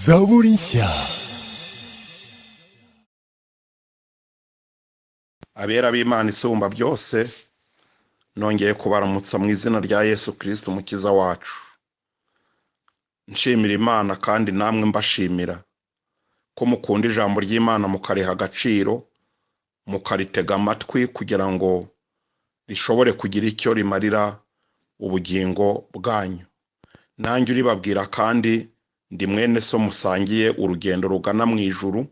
zaburi nshya. Abera b'Imana isumba byose, nongeye kubaramutsa mu izina rya Yesu Kristo umukiza wacu. Nshimira Imana kandi namwe mbashimira ko mukunda ijambo ry'Imana mukariha agaciro, mukaritega amatwi kugira ngo rishobore kugira icyo rimarira ubugingo bwanyu. Nanjye uribabwira kandi ndi mwene so musangiye urugendo rugana mu ijuru,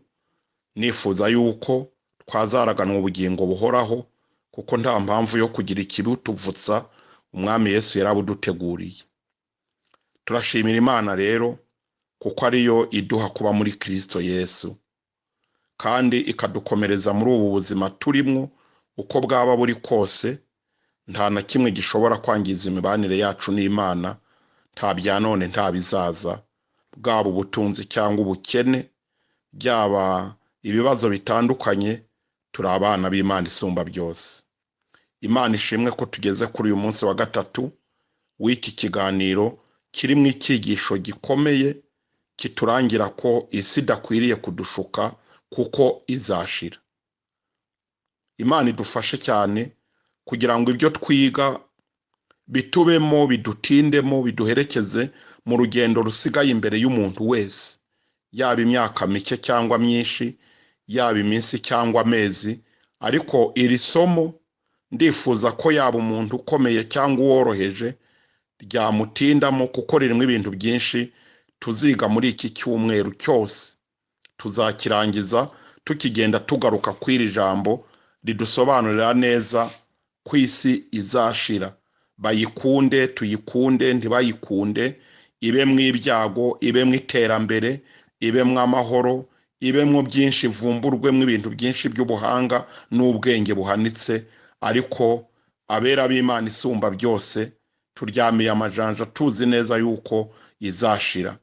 nifuza yuko twazaraganwa ubugingo buhoraho, kuko nta mpamvu yo kugira ikibutuvutsa umwami Yesu yarabuduteguriye. Turashimira Imana rero kuko ariyo iduha kuba muri Kristo Yesu, kandi ikadukomereza muri ubu buzima turimo uko bwaba buri kose. Nta na kimwe gishobora kwangiza imibanire yacu n'Imana, nta bya none nta bizaza, bwaba ubutunzi cyangwa ubukene, byaba ibibazo bitandukanye. Turi abana b'Imana isumba byose. Imana ishimwe ko tugeze kuri uyu munsi wa gatatu w'iki kiganiro kirimo icyigisho gikomeye kiturangira ko isi idakwiriye kudushuka kuko izashira. Imana idufashe cyane kugira ngo ibyo twiga bitubemo, bidutindemo, biduherekeze mu rugendo rusigaye imbere y'umuntu wese, yaba imyaka mike cyangwa myinshi, yaba iminsi cyangwa amezi. Ariko iri somo ndifuza ko yaba umuntu ukomeye cyangwa uworoheje ryamutindamo, kuko ririmo ibintu byinshi tuziga muri iki cyumweru cyose. Tuzakirangiza tukigenda tugaruka kw'iri jambo ridusobanurira neza ko isi izashira. Bayikunde tuyikunde, ntibayikunde, ibemwo ibyago, ibemwo iterambere, ibemwo amahoro, ibemwo byinshi, ivumburwemo ibintu byinshi by'ubuhanga n'ubwenge buhanitse. Ariko abera b'Imana isumba byose turyamiye amajanja tuzi neza yuko izashira.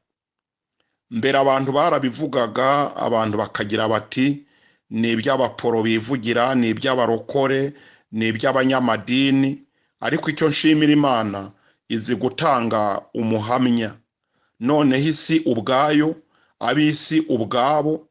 Mbere abantu barabivugaga, abantu bakagira bati ni iby'abaporo bivugira, ni iby'abarokore, ni iby'abanyamadini. Ariko icyo nshimira Imana, izi gutanga umuhamya. Noneho isi ubwayo, ab'isi ubwabo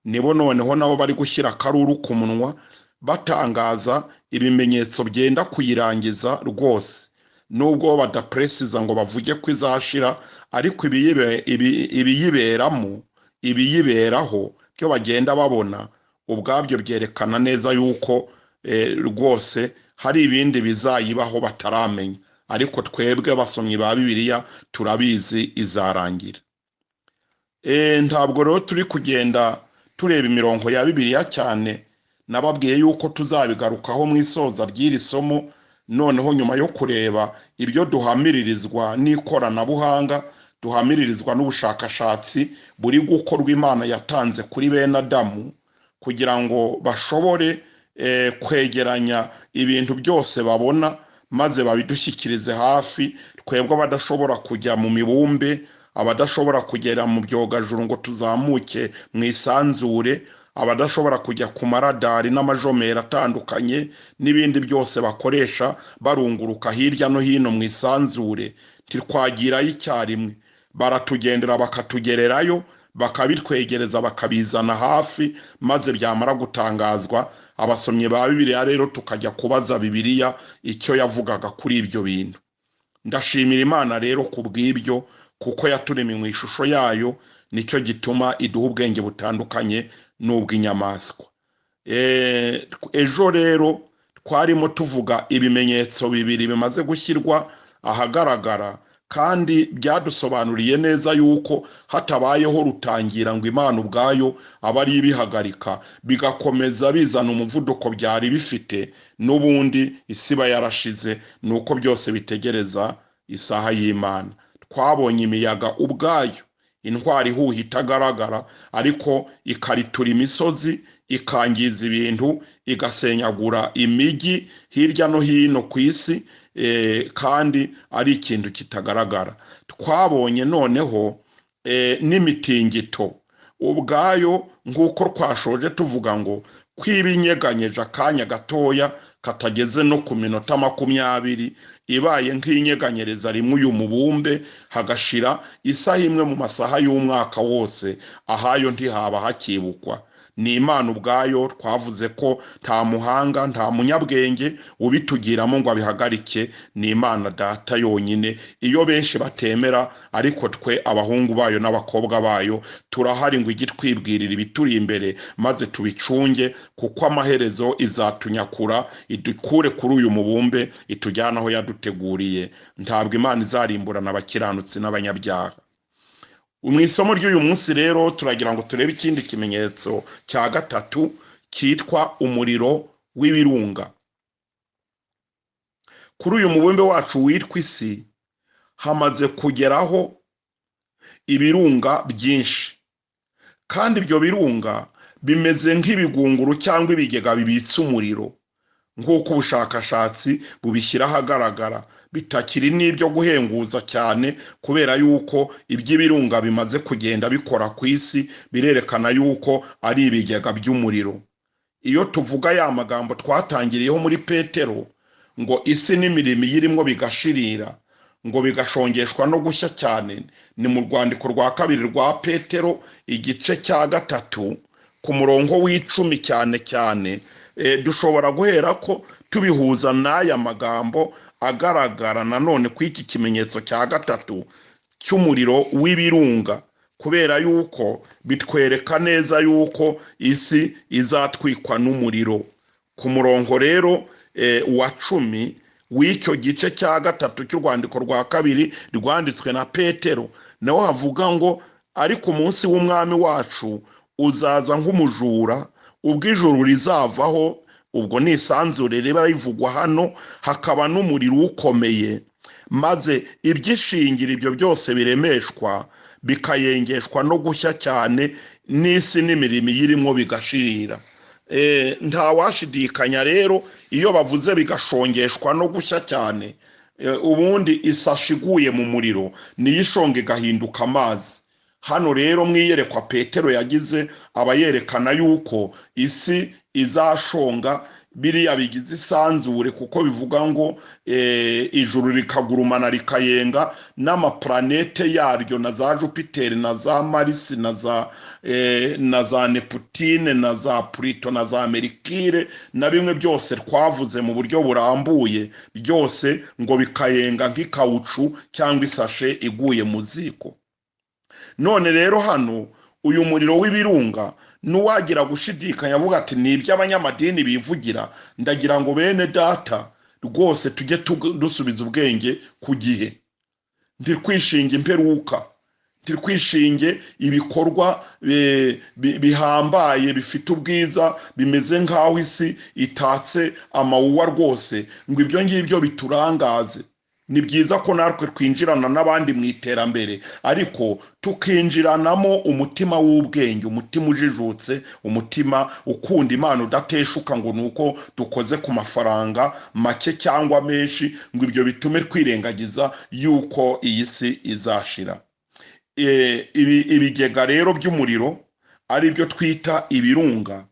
nibo noneho nabo bari gushyira akaruru ku munwa, batangaza ibimenyetso byenda kuyirangiza rwose. Nubwo badapresiza ngo bavuge ko izashira, ariko ibiyiberamo, ibiyiberaho byo bagenda babona ubwabyo byerekana neza yuko rwose hari ibindi bizayibaho bataramenya. Ariko twebwe basomyi ba Bibiliya turabizi izarangira. Ntabwo rero turi kugenda tureba imirongo ya Bibiliya cyane. Nababwiye yuko tuzabigarukaho mu isoza ry'iri somo. Noneho nyuma yo kureba ibyo duhamiririzwa n'ikoranabuhanga, duhamiririzwa n'ubushakashatsi buri gukorwa Imana yatanze kuri bene Adamu, kugira ngo bashobore kwegeranya ibintu byose babona maze babidushyikirize hafi. Twebwe abadashobora kujya mu mibumbe, abadashobora kugera mu byogajuru ngo tuzamuke mu isanzure, abadashobora kujya ku maradari n'amajomero atandukanye n'ibindi byose bakoresha barunguruka hirya no hino mu isanzure, ntitwagirayo icyarimwe. Baratugendera bakatugererayo, bakabitwegereza, bakabizana hafi, maze byamara gutangazwa abasomyi ba Bibiliya rero tukajya kubaza Bibiliya icyo yavugaga kuri ibyo bintu. Ndashimira Imana rero ku bw'ibyo, kuko yaturemye mu ishusho yayo, nicyo gituma iduha ubwenge butandukanye n'ubw'inyamaswa. Ejo rero twarimo tuvuga ibimenyetso bibiri bimaze gushyirwa ahagaragara, kandi byadusobanuriye neza yuko hatabayeho rutangira ngo Imana ubwayo aba ari ibihagarika bigakomeza bizana umuvuduko byari bifite, n'ubundi isi iba yarashize. Nuko byose bitegereza isaha y'Imana. Twabonye imiyaga ubwayo, intwari ihuha itagaragara, ariko ikaritura imisozi, ikangiza ibintu, igasenyagura imijyi hirya no hino ku isi, kandi ari ikintu kitagaragara. Twabonye noneho n'imitingito ubwayo, nk'uko twashoje tuvuga ngo kwibinyeganyeje akanya gatoya katageze no ku minota 20, ibaye nk'inyeganyereza rimwe uyu mubumbe hagashira isaha imwe mu masaha y'umwaka wose, ahayo ntihaba hakibukwa. Ni Imana ubwayo, twavuze ko nta muhanga nta munyabwenge ubitugiramo ngo abihagarike, ni Imana Data yonyine. Iyo benshi batemera, ariko twe abahungu bayo n'abakobwa bayo turahari ngo igitwibwirira ibituri imbere, maze tubicunge, kuko amaherezo izatunyakura idukure kuri uyu mubumbe itujyana aho yaduteguriye. Ntabwo Imana izarimburana abakiranutsi n'abanyabyaha. Mu isomo ry'uyu munsi rero turagira ngo turebe ikindi kimenyetso cya gatatu cyitwa umuriro w'ibirunga. Kuri uyu mubumbe wacu witwa isi hamaze kugeraho ibirunga byinshi, kandi ibyo birunga bimeze nk'ibigunguru cyangwa ibigega bibitse umuriro, nk'uko ubushakashatsi bubishyira ahagaragara. Bitakiri n'ibyo guhenguza cyane, kubera yuko iby'ibirunga bimaze kugenda bikora ku isi birerekana yuko ari ibigega by'umuriro. Iyo tuvuga ya magambo twatangiriyeho muri Petero ngo isi n'imirimo iyirimo bigashirira, ngo bigashongeshwa no gushya cyane, ni mu rwandiko rwa kabiri rwa Petero igice cya 3 ku murongo w'10 cyane cyane. Dushobora guhera ko tubihuza n'aya magambo agaragara nanone ku iki kimenyetso cya gatatu cy'umuriro w'ibirunga, kubera yuko bitwereka neza yuko isi izatwikwa n'umuriro. Ku murongo rero wa 10 w'icyo gice cya 3 cy'urwandiko rwa kabiri rwanditswe na Petero, naho havuga ngo ariko umunsi w'umwami wacu uzaza nk'umujura, ubwo ijuru rizavaho, ubwo ni isanzure riba rivugwa hano, hakaba n'umuriro ukomeye, maze ibyishingira ibyo byose biremeshwa bikayengeshwa no gushya cyane, n'isi n'imirimo iyirimo bigashirira. Nta washidikanya rero iyo bavuze bigashongeshwa no gushya cyane, ubundi isashi iguye mu muriro niyo ishonga igahinduka amazi. Hano rero mwiyerekwa Petero yagize abayerekana yuko isi izashonga biriya bigize isanzure, kuko bivuga ngo ijuru rikagurumana rikayenga, n'amaplanete yaryo na za Jupiter na za Mars na za Neptune na za Pluto na za Mercure na bimwe byose twavuze mu buryo burambuye, byose ngo bikayenga nk'ikawucu cyangwa isashe iguye mu ziko. None rero hano uyu muriro w'ibirunga nuwagira gushidikanya avuga ati ni iby'abanyamadini bivugira, ndagira ngo bene data rwose tujye dusubiza ubwenge ku gihe. Ntirikwishinge imperuka, ntirikwishinge ibikorwa bihambaye bifite ubwiza bimeze nk'aho isi itatse amawuwa rwose, ngo ibyo ngibyo biturangaze. Ni byiza ko natwe twinjirana n'abandi mu iterambere, ariko tukinjiranamo umutima w'ubwenge, umutima ujijutse, umutima ukunda Imana udateshuka ngo nuko dukoze ku mafaranga make cyangwa menshi ngo ibyo bitume twirengagiza yuko iyi si izashira. Ibigega rero by'umuriro ari byo twita ibirunga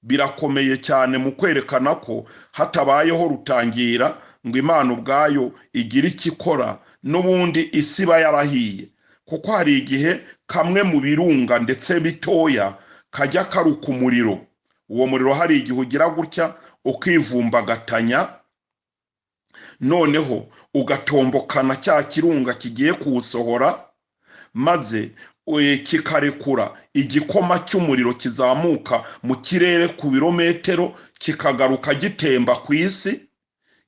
birakomeye cyane mu kwerekana ko hatabayeho rutangira ngo Imana ubwayo igira ikikora, n'ubundi isi iba yarahiye. Kuko hari igihe kamwe mu birunga ndetse bitoya kajya karuka umuriro, uwo muriro hari igihe ugira gutya ukivumbagatanya, noneho ugatombokana cya kirunga kigiye kuwusohora, maze kikarekura igikoma cy'umuriro kizamuka mu kirere ku birometero, kikagaruka gitemba ku isi,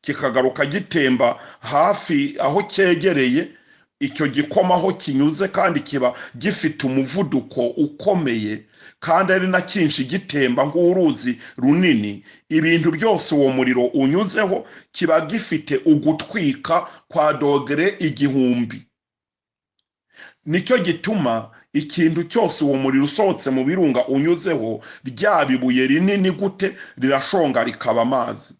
kikagaruka gitemba hafi aho cyegereye. Icyo gikoma aho kinyuze kandi kiba gifite umuvuduko ukomeye, kandi ari na cyinshi gitemba nk'uruzi runini. Ibintu byose uwo muriro unyuzeho kiba gifite ugutwika kwa dogere 1000. Nicyo gituma ikintu cyose uwo muriro usohotse mu birunga unyuzeho, ryabibuye rinini gute rirashonga rikaba amazi.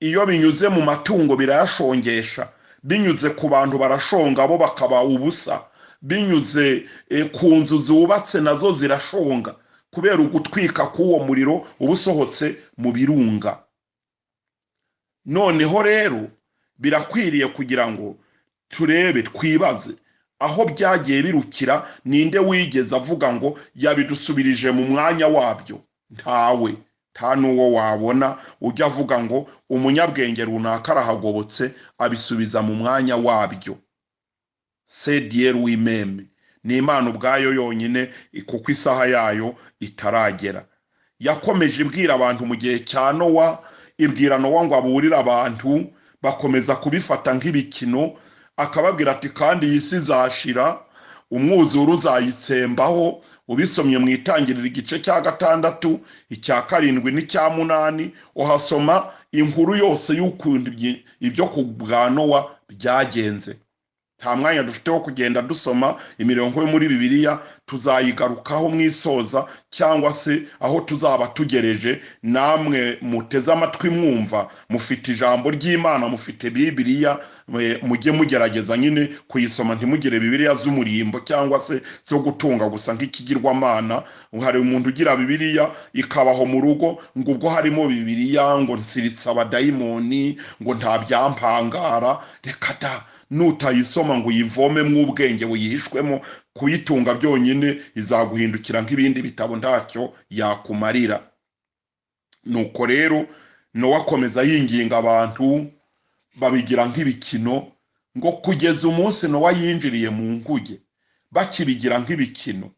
Iyo binyuze mu matungo birayashongesha, binyuze ku bantu barashonga bo bakaba ubusa, binyuze ku nzu zubatse nazo zirashonga kubera ugutwika k'uwo muriro ubusohotse mu birunga. noneho rero birakwiriye kugira ngo turebe twibaze aho byagiye birukira. Ninde wigeze avuga ngo yabidusubirije mu mwanya wabyo? Ntawe, nta n'uwo wabona ujya avuga ngo umunyabwenge runaka arahagobotse abisubiza mu mwanya wabyo. C'est Dieu lui-même, ni Imana ubwayo yonyine, kuko isaha yayo itaragera. Yakomeje ibwira abantu mu gihe cya Nowa, ibwira Nowa ngo aburire abantu, bakomeza kubifata nk'ibikino, akababwira ati kandi iyi si izashira, umwuzure uzayitsembaho. Ubisomye mu Itangiriro igice cya 6, icya 7 n'icya 8, uhasoma inkuru yose y'ukuntu ibyo ku bwa Nowa byagenze. Nta mwanya dufite wo kugenda dusoma imirongo yo muri Bibiliya, tuzayigarukaho mwisoza cyangwa se aho tuzaba tugereje. Namwe muteze amatwi mwumva, mufite ijambo ry'Imana, mufite Bibiliya, mujye mugerageza nyine kuyisoma, ntimugire Bibiliya z'umurimbo cyangwa se zo gutunga gusa nk'ikigirwamana. Hari umuntu ugira Bibiliya ikabaho mu rugo ngo ubwo harimo Bibiliya ngo nsiritse abadayimoni, ngo nta byampangara. Reka da, nutayisoma ngo uyivome mw'ubwenge buyihishwemo, kuyitunga byonyine izaguhindukira nk'ibindi bitabo, ntacyo yakumarira. Nuko rero Nowa akomeza yinginga abantu, babigira nk'ibikino, ngo kugeza umunsi Nowa yinjiriye mu nguge bakibigira nk'ibikino.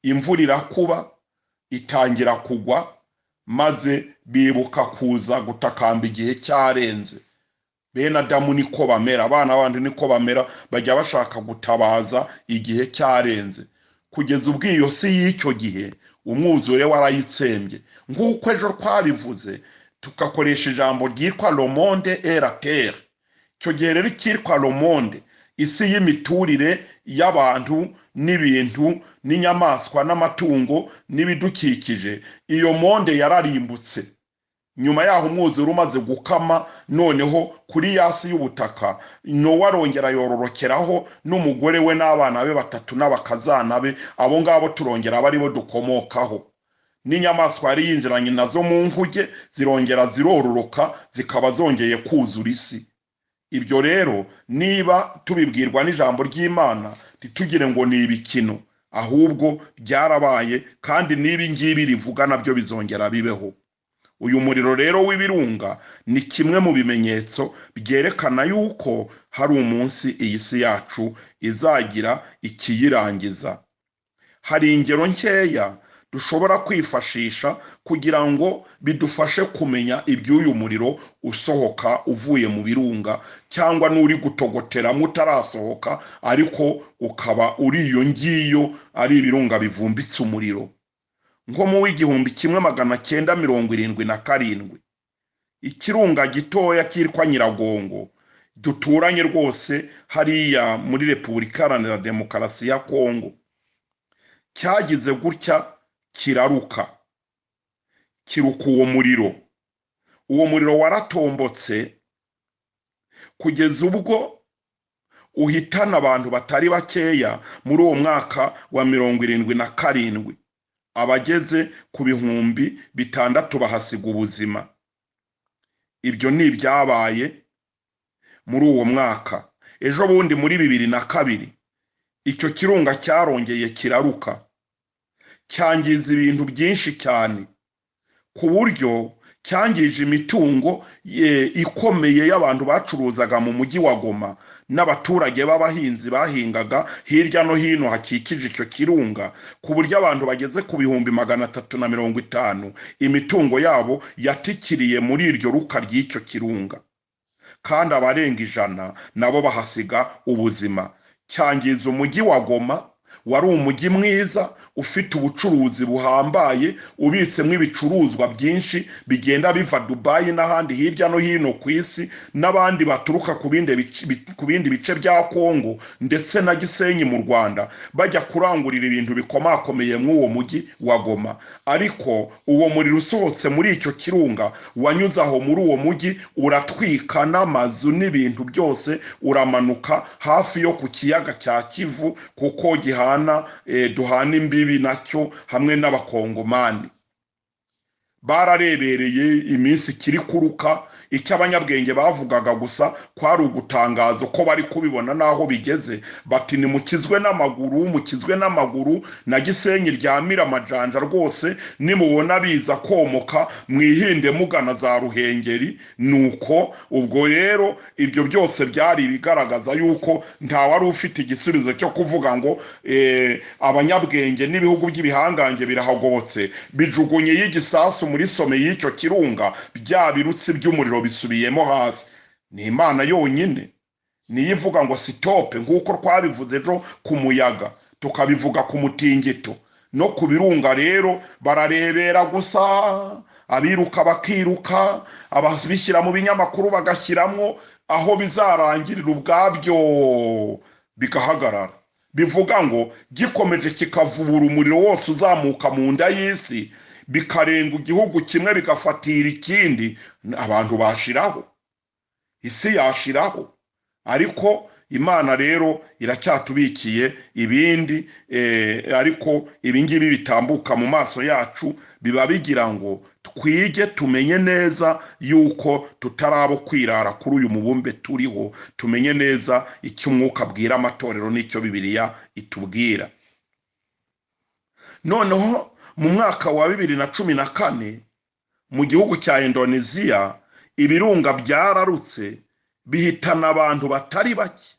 Imvura irakuba, itangira kugwa, maze bibuka kuza gutakamba igihe cyarenze. Bene Adamu niko bamera, abana bandi niko bamera, bajya bashaka gutabaza igihe cyarenze. Kugeza ubwo iyo si y'icyo gihe umwuzure warayitsembye, nk'uko ejo twabivuze tugakoresha ijambo ryitwa le monde et la terre. Icyo gihe rero cyitwa le monde, isi y'imiturire y'abantu n'ibintu n'inyamaswa n'amatungo n'ibidukikije, iyo monde yararimbutse. Nyuma yaho umwuzure umaze gukama, noneho kuri yasi y'ubutaka Nowa arongera yororokeraho n'umugore we n'abana be 3 n'abakazana be. Abo ngabo turongera bari bo dukomokaho. N'inyamaswa yari yinjiranye nazo mu nkuge zirongera zirororoka, zikaba zongeye kuzura isi. Ibyo rero niba tubibwirwa n'ijambo ry'Imana, titugire ngo ni ibikino, ahubwo byarabaye, kandi nibi ngibi rivuga nabyo bizongera bibeho. Uyu muriro rero w'ibirunga ni kimwe mu bimenyetso byerekana yuko hari umunsi iyi si yacu izagira ikiyirangiza. Hari ingero nkeya dushobora kwifashisha kugira ngo bidufashe kumenya iby'uyu muriro usohoka uvuye mu birunga, cyangwa n'uri gutogotera mutarasohoka ariko ukaba uri iyo ngiyo ari ibirunga bivumbitse umuriro. Nko mu 1977, ikirunga gitoya cyitwa Nyiragongo duturanye rwose hariya muri Repubulika Iharanira Demokarasi ya Kongo, cyagize gutya kiraruka, kiruka uwo muriro. Uwo muriro waratombotse kugeza ubwo uhitana abantu batari bakeya. Muri uwo mwaka wa 77 abageze ku 600 bahasiga ubuzima. Ibyo ni ibyabaye muri uwo mwaka. Ejo bundi muri 2002 icyo kirunga cyarongeye kiraruka, cyangiza ibintu byinshi cyane, ku buryo cyangije imitungo ikomeye y'abantu bacuruzaga mu mujyi wa Goma, n'abaturage b'abahinzi bahingaga hirya no hino hakikije icyo kirunga, ku buryo abantu bageze ku 350 imitungo yabo yatikiriye muri iryo ruka ry'icyo kirunga, kandi abarenga 100 nabo bahasiga ubuzima. Cyangiza umujyi wa Goma, wari umujyi mwiza ufite ubucuruzi buhambaye, ubitsemo ibicuruzwa byinshi bigenda biva Dubai n'ahandi hirya no hino ku isi, n'abandi baturuka ku bindi bice bya Kongo ndetse na Gisenyi mu Rwanda, bajya kurangurira ibintu bikomakomeye mw'uwo mujyi wa Goma. Ariko uwo muriro usohotse muri icyo kirunga wanyuze aho muri uwo mujyi, uratwika n'amazu n'ibintu byose, uramanuka hafi yo ku kiyaga cya Kivu, kuko duhana imbibi nacyo hamwe n'abakongomani. bararebereye iminsi kiri kuruka. Icyo abanyabwenge bavugaga gusa kwari ugutangaza ko bari kubibona naho bigeze, bati nimukizwe n'amaguru na Gisenyi ryamira amajanja rwose, nimubona biza komoka mwihinde mugana za Ruhengeri. Nuko ubwo rero ibyo byose byari ibigaragaza yuko nta wari ufite igisubizo cyo kuvuga ngo abanyabwenge n'ibihugu by'ibihangange birahagobotse bijugunye y'igisasu muri some y'icyo kirunga, bya birutsi by'umuriro bisubiyemo hasi. Ni Imana yonyine niyo ivuga ngo sitope, nk'uko twabivuze ejo ku muyaga, tukabivuga ku mutingito no ku birunga. Rero bararebera gusa, abiruka bakiruka, ababishyira mu binyamakuru bagashyiramo, aho bizarangirira ubwabyo bigahagarara. Bivuga ngo gikomeje kikavubura umuriro wose uzamuka mu nda y'isi, bikarenga igihugu kimwe bigafatira ikindi, abantu bashiraho, isi yashiraho. Ariko Imana rero iracyatubikiye ibindi, ariko ibingibi bitambuka mu maso yacu biba bigira ngo twige tumenye neza yuko tutarabo kwirara kuri uyu mubumbe turiho, tumenye neza icyo umwuka abwira amatorero n'icyo Bibiliya itubwira. Noneho mu mwaka wa 2014 mu gihugu cya Indonesia ibirunga byararutse bihitana abantu batari bake,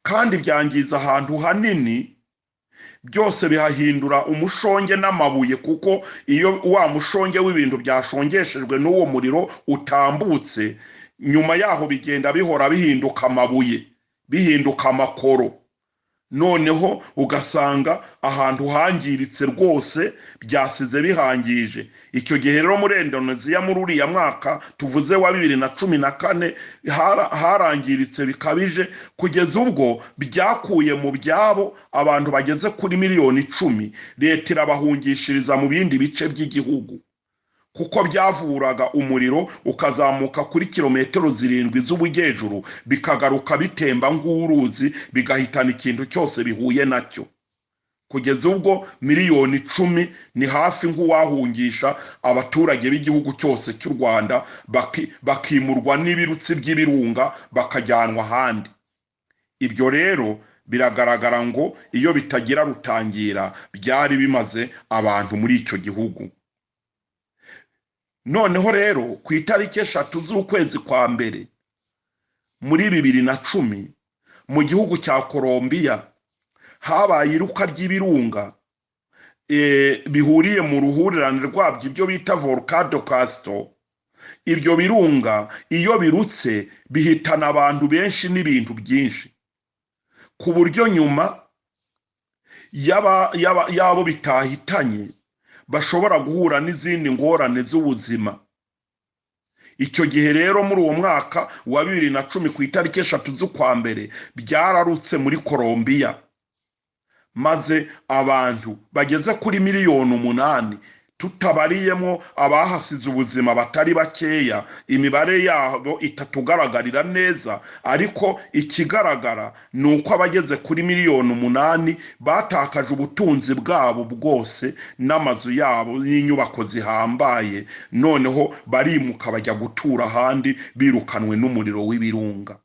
kandi byangiza ahantu hanini, byose bihahindura umushonge n'amabuye, kuko iyo wa mushonge w'ibintu byashongeshejwe n'uwo muriro utambutse, nyuma yaho bigenda bihora bihinduka amabuye, bihinduka amakoro. Noneho ugasanga ahantu hangiritse rwose, byasize bihangije. Icyo gihe rero muri Indonesia muri uriya mwaka tuvuze wa 2014 harangiritse bikabije, kugeza ubwo byakuye mu byabo abantu bageze kuri 10,000,000. Leta irabahungishiriza mu bindi bice by'igihugu, kuko byavuraga umuriro ukazamuka kuri kilometero 7 z'ubujyejuru, bikagaruka bitemba nk'uruzi, bigahitana ikintu cyose bihuye nacyo. Kugeza ubwo 10,000,000 ni hafi nk'uwahungisha abaturage b'igihugu cyose cy'u Rwanda, bakimurwa n'ibirutsi by'ibirunga bakajyanwa ahandi. Ibyo rero biragaragara ngo iyo bitagira rutangira byari bimaze abantu muri icyo gihugu. Noneho rero ku itariki 3 z'ukwezi kwa mbere muri 2010 mu gihugu cya Colombia habaye iruka ry'ibirunga bihuriye mu ruhurirane rwabyo, ibyo bita Volcano Castor. Ibyo birunga iyo birutse bihitana abantu benshi n'ibintu byinshi, ku buryo nyuma yabo bitahitanye bashobora guhura n'izindi ngorane z'ubuzima. Icyo gihe rero muri uwo mwaka wa 2010 ku itariki 3 z'ukwa mbere byararutse muri Colombia, maze abantu bageze kuri 8,000,000, tutabariyemo abahasize ubuzima batari bakeya. Imibare yabo itatugaragarira neza, ariko ikigaragara ni uko abageze kuri 8,000,000 batakaje ubutunzi bwabo bwose n'amazu yabo n'inyubako zihambaye, noneho barimuka bajya gutura ahandi, birukanwe n'umuriro w'ibirunga.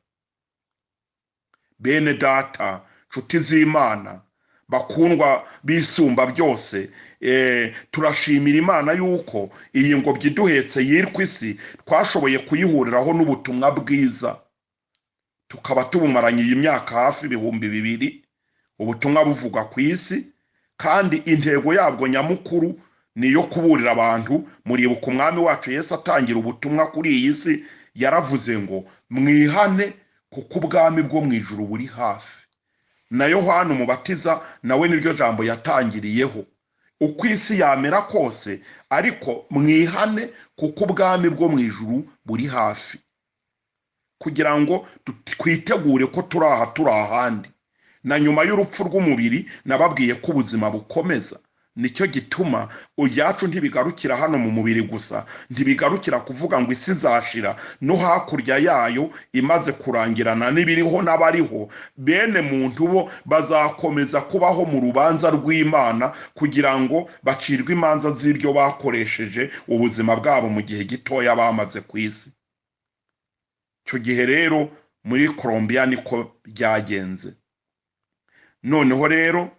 Bene data, nshuti z'Imana, bakundwa bisumba byose, turashimira Imana yuko iyi ngobyi iduhetse yirwa isi twashoboye kuyihuriraho n'ubutumwa bwiza, tukaba tubumaranye iyi myaka hafi 2,000 ubutumwa buvuga ku isi, kandi intego yabwo nyamukuru niyo kuburira abantu. Muribuka umwami wacu Yesu atangira ubutumwa kuri iyi si yaravuze ngo mwihane kuko ubwami bwo mu ijuru buri hafi. Na Yohana umubatiza nawe niryo jambo yatangiriyeho, uko isi yamera kose, ariko mwihane kuko ubwami bwo mu ijuru buri hafi, kugira ngo twitegure ko turi ahandi. Na nyuma y'urupfu rw'umubiri nababwiye ko ubuzima bukomeza, nicyo gituma ibyacu ntibigarukira hano mu mubiri gusa, ntibigarukira kuvuga ngo isi izashira, no hakurya yayo imaze kurangirana n'ibiriho n'abariho, bene muntu bo bazakomeza kubaho mu rubanza rw'Imana kugira ngo bacirwe imanza z'ibyo bakoresheje ubuzima bwabo mu gihe gitoya bamaze ku isi. Icyo gihe rero muri Colombia niko byagenze. Noneho rero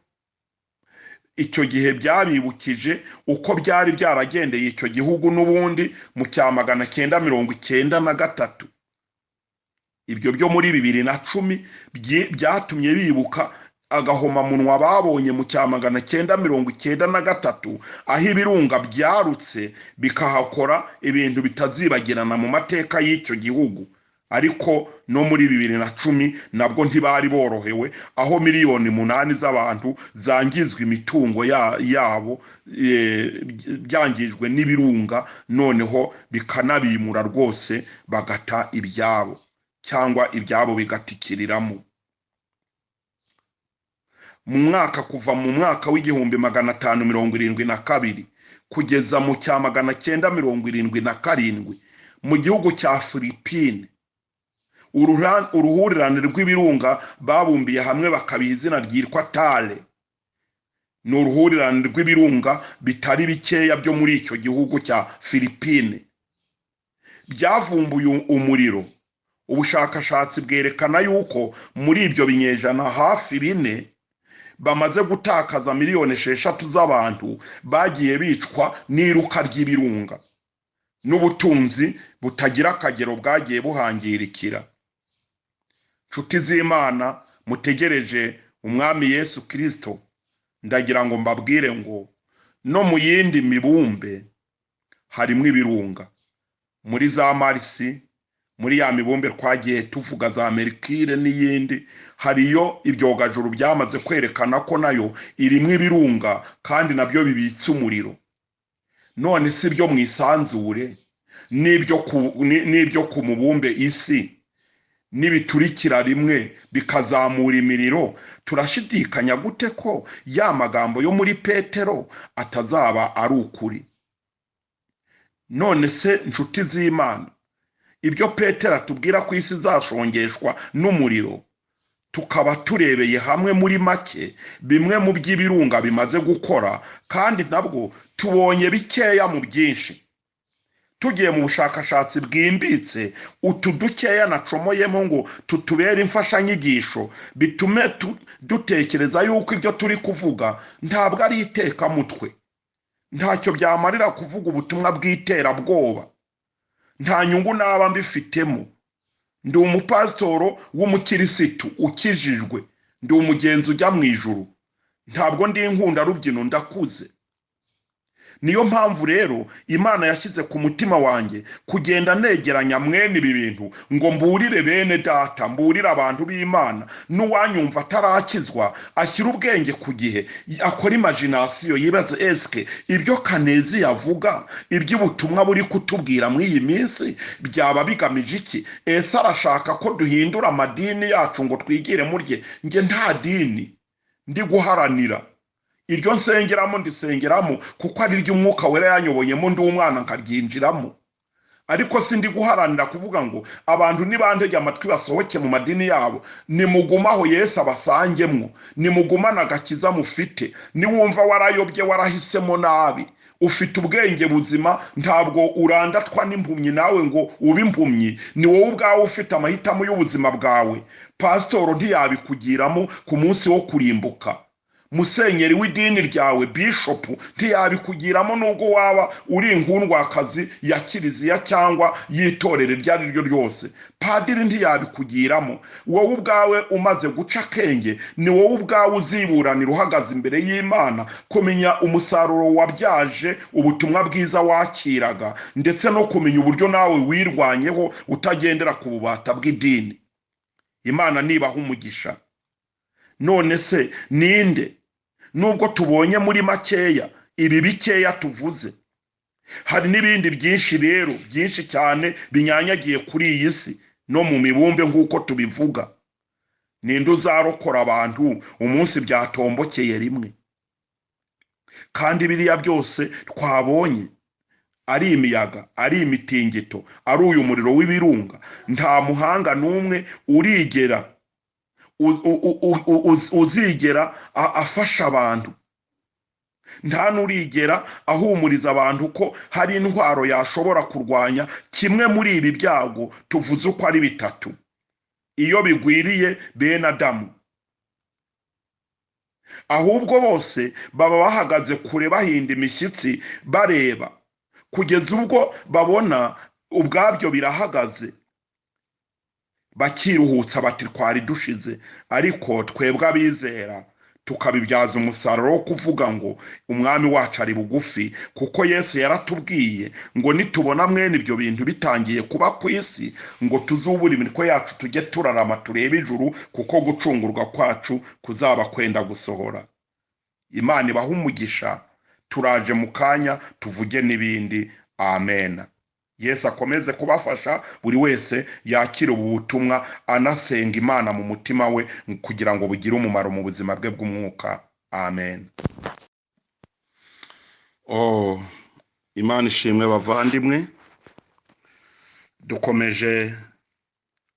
icyo gihe byabibukije uko byari byaragendeye icyo gihugu n'ubundi mu cya 1993. Ibyo byo muri 2010 byatumye bibuka agahomamunwa babonye mu cya 1993, aho ibirunga byarutse bikahakora ibintu bitazibagirana mu mateka y'icyo gihugu. Ariko no muri 2010 nabwo ntibari borohewe, aho miliyoni 8 z'abantu zangizwe imitungo yabo byangijwe n'ibirunga, noneho bikanabimura rwose bagata ibyabo cyangwa ibyabo bigatikiriramo. Kuva mu mwaka w'igihumbi 1572 kugeza mu cya 1977 mu gihugu cya Philippines, uruhurirane rw'ibirunga babumbiye hamwe bakabiha izina ryitwa Tale. Ni uruhurirane rw'ibirunga bitari bikeya byo muri icyo gihugu cya Philippines. Byavumbuye umuriro. Ubushakashatsi bwerekana yuko muri ibyo binyejana hafi 4 bamaze gutakaza miliyoni 6 z'abantu bagiye bicwa n'iruka ry'ibirunga, n'ubutunzi butagira akagero bwagiye buhangirikira. Nshuti z'Imana mutegereje umwami Yesu Kristo, ndagira ngo mbabwire ngo no mu yindi mibumbe harimo ibirunga. Muri za Marsi, muri ya mibumbe twagiye tuvuga za Mercure n'iyindi, hariyo ibyogajuru byamaze kwerekana ko nayo irimo ibirunga kandi nabyo bibitse umuriro. None si byo mwisanzure n'ibyo ku mubumbe isi nibiturikira rimwe bikazamura imiriro, turashidikanya gute ko ya magambo yo muri Petero atazaba ari ukuri? None se nshuti z'Imana, ibyo Petero atubwira ko isi izashongeshwa n'umuriro, tukaba turebeye hamwe muri make bimwe mu by'ibirunga bimaze gukora, kandi nabwo tubonye bikeya mu byinshi. Tugiye mu bushakashatsi bwimbitse, utu dukeya nacomoyemo ngo tutubere imfashanyigisho bitume dutekereza yuko ibyo turi kuvuga ntabwo ari itekamutwe. Ntacyo byamarira kuvuga ubutumwa bw'iterabwoba. Nta nyungu naba mbifitemo. Ndi umupasitoro w'umukirisitu ukijijwe, ndi umugenzi ujya mu ijuru, ntabwo ndi inkunda rubyino, ndakuze. Niyo mpamvu rero Imana yashyize ku mutima wanjye kugenda negeranya mwene ibi bintu ngo mburire bene data, mburire abantu b'Imana, n'uwanyumva atarakizwa ashyira ubwenge ku gihe, akora imagination, yibaze eske ibyo Kanezi yavuga, iby'ubutumwa buri kutubwira muri iyi minsi byaba bigamije iki? Ese arashaka ko duhindura amadini yacu ngo twigire murye? Nge nta dini ndi guharanira. Iryo nsengeramo ndisengeramo kuko ari ryo Umwuka Wera yanyoboyemo ndi umwana nkaryinjiramo. Ariko sindi guharanira kuvuga ngo abantu nibandege amatwi basohoke mu madini yabo. Nimugumaho Yesu abasangemwo, nimugumana agakiza mufite. Niwumva warayobye warahisemo nabi, ufite ubwenge buzima, ntabwo urandatwa n'impumyi nawe ngo ube impumyi. Ni wowe ubwawe ufite amahitamo y'ubuzima bwawe. Pasitoro ntiyabikugiramo ku munsi wo kurimbuka. Musenyeri w'idini ryawe, bishop, ntiyabikugiramo nubwo waba uri inkundwakazi ya kiliziya cyangwa yitorere ryari ryo ryose. Padiri ntiyabikugiramo. Wowe ubwawe umaze guca akenge, ni wowe ubwawe uziburanira uhagaze imbere y'Imana kumenya umusaruro wabyaje ubutumwa bwiza wakiraga, ndetse no kumenya uburyo nawe wirwanyeho utagendera ku bubata bw'idini. Imana nibaha umugisha. None se ninde? Nubwo tubonye muri makeya ibi bikeya tuvuze, hari n'ibindi byinshi rero, byinshi cyane binyanyagiye kuri iyi si no mu mibumbe nk'uko tubivuga. Ninde uzarokora abantu umunsi byatombokeye rimwe? kandi biriya byose twabonye ari imiyaga, ari imitingito, ari uyu muriro w'ibirunga, nta muhanga n'umwe urigera uzigera afasha abantu, nta n'urigera ahumuriza abantu ko hari intwaro yashobora kurwanya kimwe muri ibi byago tuvuze uko ari bitatu iyo bigwiriye bene Adamu. Ahubwo bose baba bahagaze kure bahinda imishyitsi bareba, kugeza ubwo babona ubwabyo birahagaze, bakiruhutsa bati twari dushize. Ariko twebwe abizera tukabibyaza umusaruro wo kuvuga ngo umwami wacu ari bugufi, kuko Yesu yaratubwiye ngo nitubona mwene ibyo bintu bitangiye kuba ku isi, ngo tuzubura imitwe yacu tujye turarama turebe ijuru, kuko gucungurwa kwacu kuzaba kwenda gusohora. Imana ibaha umugisha. Turaje mu kanya tuvuge n'ibindi. Amen. Yesu akomeze kubafasha, buri wese yakira ubu butumwa anasenga Imana mu mutima we kugira ngo bugire umumaro mu buzima bwe bw'umwuka. Amen. Imana ishimwe bavandimwe, dukomeje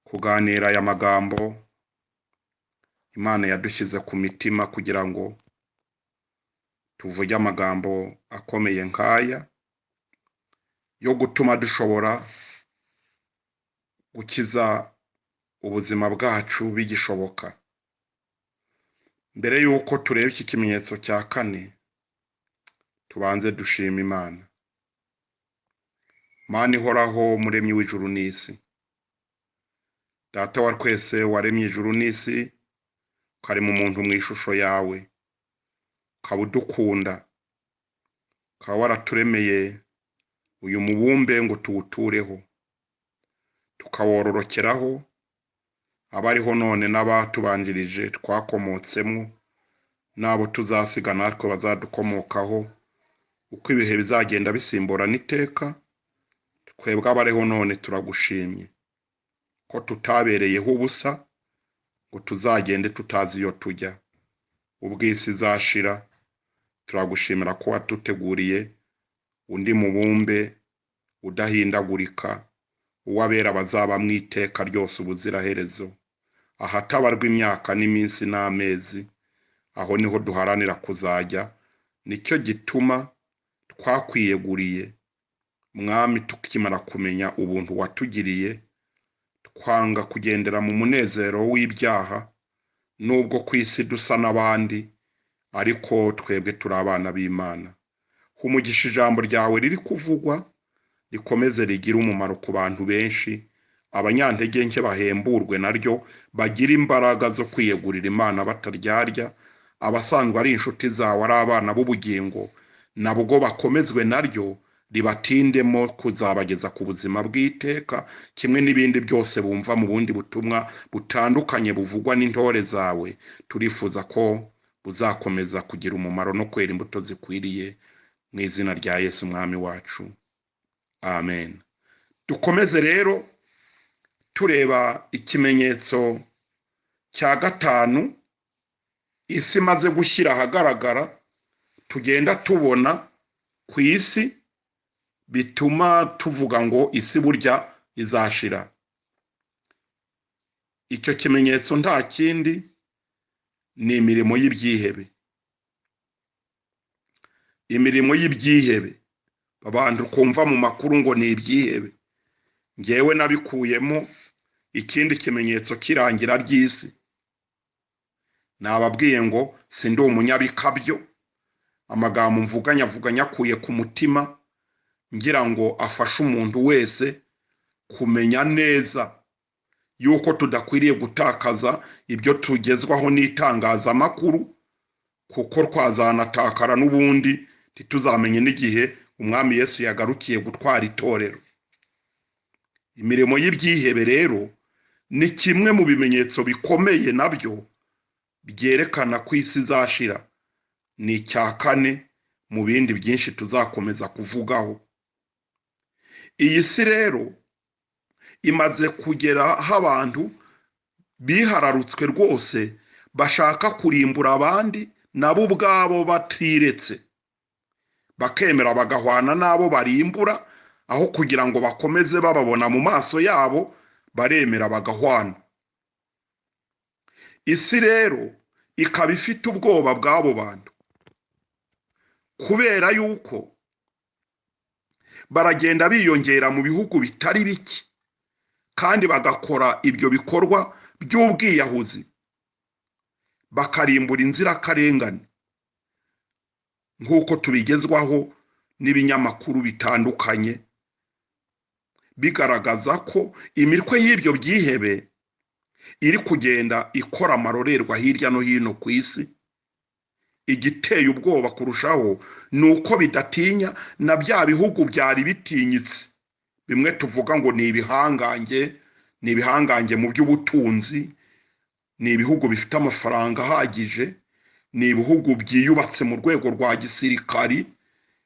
kuganira aya magambo Imana yadushyize ku mitima kugira ngo tuvuge amagambo akomeye nk'aya yo gutuma dushobora gukiza ubuzima bwacu bigishoboka. Mbere yuko tureba iki kimenyetso cya kane, tubanze dushima Imana. Mana ihoraho, muremyi w'ijuru n'isi, Data wa twese waremye ijuru n'isi, ukarema umuntu mu ishusho yawe, ukaba udukunda, ukaba waraturemeye uyu mubumbe ngo tuwutureho, tukawororokeraho, abariho none n'abatubanjirije twakomotsemo, n'abo tuzasiga natwe bazadukomokaho, uko ibihe bizagenda bisimburana iteka. Twebwe abariho none turagushimye ko tutabereyeho ubusa ngo tuzagende tutazi iyo tujya. Ubw'isi izashira, turagushimira ko watuteguriye undi mubumbe udahindagurika, uwabera bazaba mu iteka ryose ubuziraherezo, ahatabarwa imyaka n'iminsi n'amezi. Aho niho duharanira kuzajya. Nicyo gituma twakwiyeguriye Mwami, tukimara kumenya ubuntu watugiriye, twanga kugendera mu munezero w'ibyaha, nubwo ku isi dusa n'abandi, ariko twebwe turi abana b'Imana. Humugisha ijambo ryawe riri kuvugwa, rikomeze rigire umumaro ku bantu benshi, abanyantege nke bahemburwe naryo, bagira imbaraga zo kwiyegurira Imana bataryarya, abasanzwe ari inshuti zawe ari abana b'ubugingo nabwo bakomezwe naryo, ribatindemo kuzabageza ku buzima bw'iteka, kimwe n'ibindi byose bumva mu bundi butumwa butandukanye buvugwa n'intore zawe. Turifuza ko buzakomeza kugira umumaro no kwera imbuto zikwiriye, mu izina rya Yesu umwami wacu. Amen. Dukomeze rero tureba ikimenyetso cya gatanu isi maze gushyira ahagaragara, tugenda tubona ku isi, bituma tuvuga ngo isi burya izashira. Icyo kimenyetso nta kindi ni imirimo y'ibyihebe. Imirimo y'ibyihebe, abantu kumva mu makuru ngo ni ibyihebe. Ngewe nabikuyemo ikindi kimenyetso kirangira ry'isi. Nababwiye ngo sindi umunyabikabyo, amagambo mvuga nyakuye ku mutima, ngira ngo afashe umuntu wese kumenya neza yuko tudakwiriye gutakaza ibyo tugezwaho n'itangazamakuru, kuko twazanatakara n'ubundi tituzamenye n'igihe umwami Yesu yagarukiye gutwara itorero. Imirimo y'ibyihebe rero ni kimwe mu bimenyetso bikomeye nabyo byerekana ko isi izashira. Ni icya kane mu bindi byinshi tuzakomeza kuvugaho. Iyi si rero imaze kugeraho abantu bihararutswe rwose, bashaka kurimbura abandi nabo ubwabo batiretse. bakemera bagahwana n'abo barimbura, aho kugira ngo bakomeze bababona mu maso yabo, baremera bagahwana. Isi rero ikaba ifite ubwoba bw'abo bantu, kubera yuko baragenda biyongera mu bihugu bitari bike, kandi bagakora ibyo bikorwa by'ubwiyahuzi, bakarimbura inzirakarengane, nk'uko tubigezwaho n'ibinyamakuru bitandukanye, bigaragaza ko imitwe y'ibyo byihebe iri kugenda ikora amarorerwa hirya no hino ku isi. Igiteye ubwoba kurushaho ni uko bidatinya na bya bihugu byari bitinyitse, bimwe tuvuga ngo ni ibihangange mu by'ubutunzi, ni ibihugu bifite amafaranga ahagije, ni ibihugu byiyubatse mu rwego rwa gisirikari,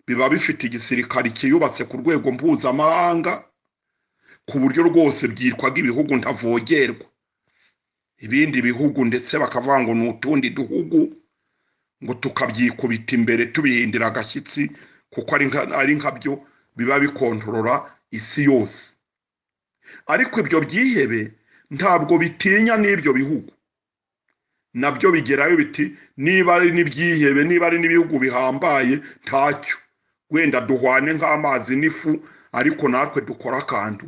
biba bifite igisirikari kiyubatse ku rwego mpuzamahanga, ku buryo rwose byitwaga ibihugu ntavogerwa. Ibindi bihugu ndetse bakavuga ngo ni utundi duhugu, ngo tukabyikubita imbere tubihindira agashyitsi, kuko ari nkabyo biba bikontorora isi yose. Ariko ibyo byihebe ntabwo bitinya n'ibyo bihugu, nabyo bigerayo biti niba ari n'ibyihebe, niba ari n'ibihugu bihambaye, ntacyo, wenda duhwane nk'amazi n'ifu, ariko natwe dukora akantu.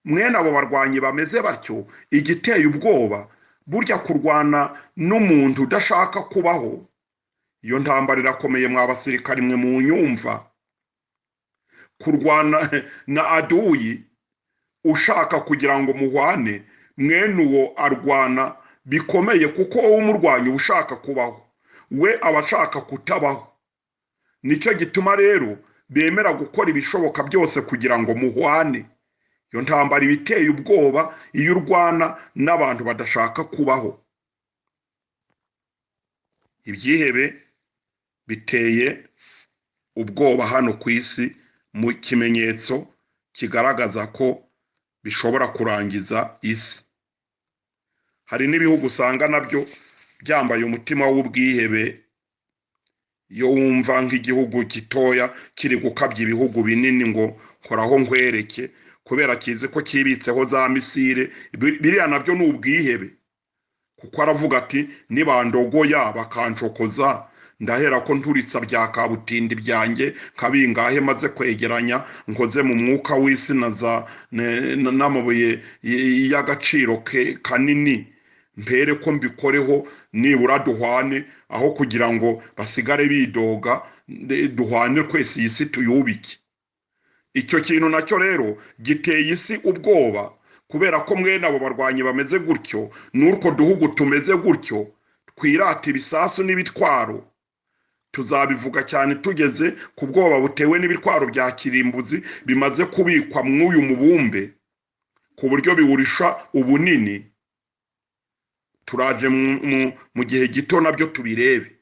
Mwene abo barwanyi bameze batyo, igiteye ubwoba burya kurwana n'umuntu udashaka kubaho, iyo ntambara irakomeye mwa basirikari mwe mu nyumva. Kurwana na aduyi ushaka kugira ngo muhwane, mwene uwo arwana bikomeye, kuko wowe umurwanyi ushaka kubaho, we aba ashaka kutabaho. Nicyo gituma rero bemera gukora ibishoboka byose kugira ngo muhwane. Iyo ntambara ibiteye ubwoba iyo urwana n'abantu badashaka kubaho. Ibyihebe biteye ubwoba hano ku isi, mu kimenyetso kigaragaza ko bishobora kurangiza isi. Hari n'ibihugu usanga nabyo byambaye umutima w'ubwihebe, iyo wumva nk'igihugu gitoya kiri gukabya ibihugu binini ngo nkoraho nkwereke, kubera kizi ko kibitseho za misile. Biriya nabyo ni ubwihebe, kuko aravuga ati nibandogoya bakanshokoza, ndahera ko nturitsa bya kabutindi byanjye kabingahe maze kwegeranya, nkoze mu mwuka w'isi n'amabuye y'agaciro kanini, mpere ko mbikoreho, nibura duhwane, aho kugira ngo basigare bidoga, duhwane twese iyi si tuyubike. Icyo kintu nacyo rero giteye isi ubwoba, kubera ko mwene abo barwanyi bameze gutyo, n'urwo duhugu tumeze gutyo, twirata ibisasu n'ibitwaro. Tuzabivuga cyane tugeze ku bwoba butewe n'ibitwaro bya kirimbuzi bimaze kubikwa mw'uyu mubumbe, ku buryo biwurisha ubunini. Turaje mu gihe gito nabyo tubirebe,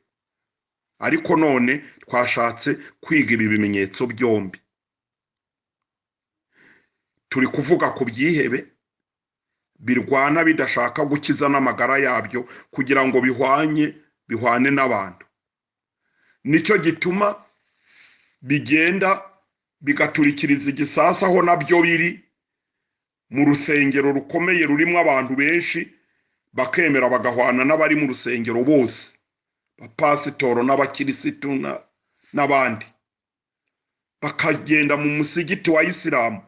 ariko none twashatse kwiga ibi bimenyetso byombi. Turi kuvuga ku byihebe birwana bidashaka gukiza n'amagara yabyo kugira ngo bihwane n'abantu. Nicyo gituma bigenda bigaturikiriza igisasa aho nabyo biri, mu rusengero rukomeye rurimo abantu benshi, bakemera bagahwana n'abari mu rusengero bose, bapasitoro n'abakirisitu n'abandi. Bakagenda mu musigiti wa Isilamu,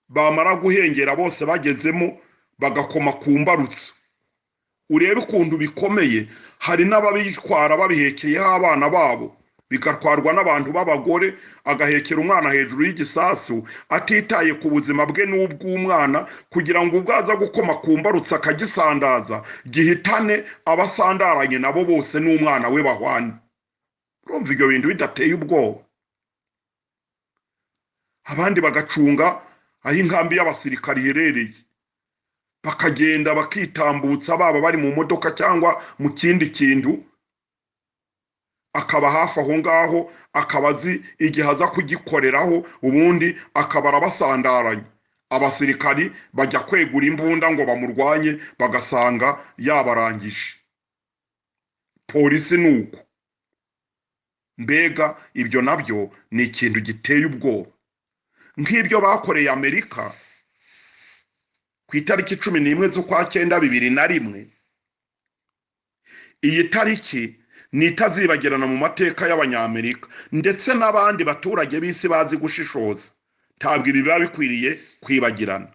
bamara guhengera bose bagezemo bagakoma ku mbarutso. Urebe ukuntu bikomeye. Hari n'ababitwara babihekeyeho abana babo, bigatwarwa n'abantu b'abagore, agahekera umwana hejuru y'igisasu atitaye ku buzima bwe n'ubw'umwana, kugira ngo ubwaza gukoma ku mbarutso akagisandaza gihitane abasandaranye nabo bose n'umwana we bahwane. Urumva ibyo bintu bidateye ubwoba? Abandi bagacunga aho inkambi y'abasirikari iherereye, bakagenda bakitambutsa, baba bari mu modoka cyangwa mu kindi kintu, akaba hafi aho ngaho, akaba azi igihe aza kugikoreraho, ubundi akaba arabasandaranye. Abasirikari bajya kwegura imbunda ngo bamurwanye, bagasanga yabarangije. Polisi nuko. mbega ibyo nabyo ni ikintu giteye ubwoba nk'ibyo bakoreye Amerika ku itariki 11 z'ukwa 9 2001. Iyi tariki ni itazibagirana mu mateka y'abanyamerika ndetse n'abandi baturage b'isi bazi gushishoza. Ntabwo ibi biba bikwiriye kwibagirana.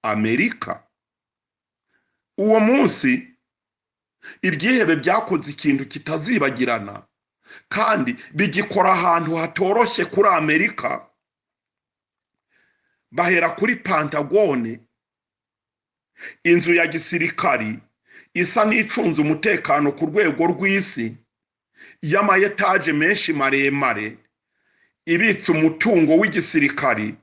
Amerika uwo munsi ibyihebe byakoze ikintu kitazibagirana kandi bigikora ahantu hatoroshye kuri Amerika. Bahera kuri Pentagone, inzu ya gisirikari isa n'icunze umutekano ku rwego rw'isi, y'amayetaje menshi maremare, ibitse umutungo w'igisirikari,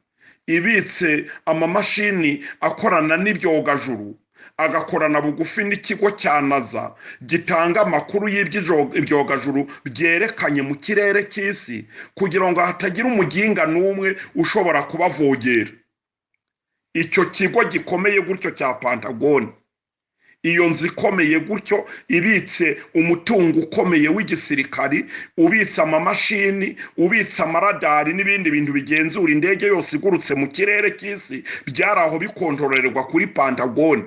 ibitse amamashini akorana n'ibyogajuru, agakorana bugufi n'ikigo cya NASA gitanga amakuru y'ibyogajuru byerekanye mu kirere cy'isi kugira ngo hatagira umuginga n'umwe ushobora kubavogera. Icyo kigo gikomeye gutyo cya Pentagone, iyo nzu ikomeye gutyo ibitse umutungo ukomeye w'igisirikari, ubitse amamashini, ubitse amaradari n'ibindi bintu bigenzura indege yose igurutse mu kirere cy'isi, byari aho bikontororerwa kuri Pentagone.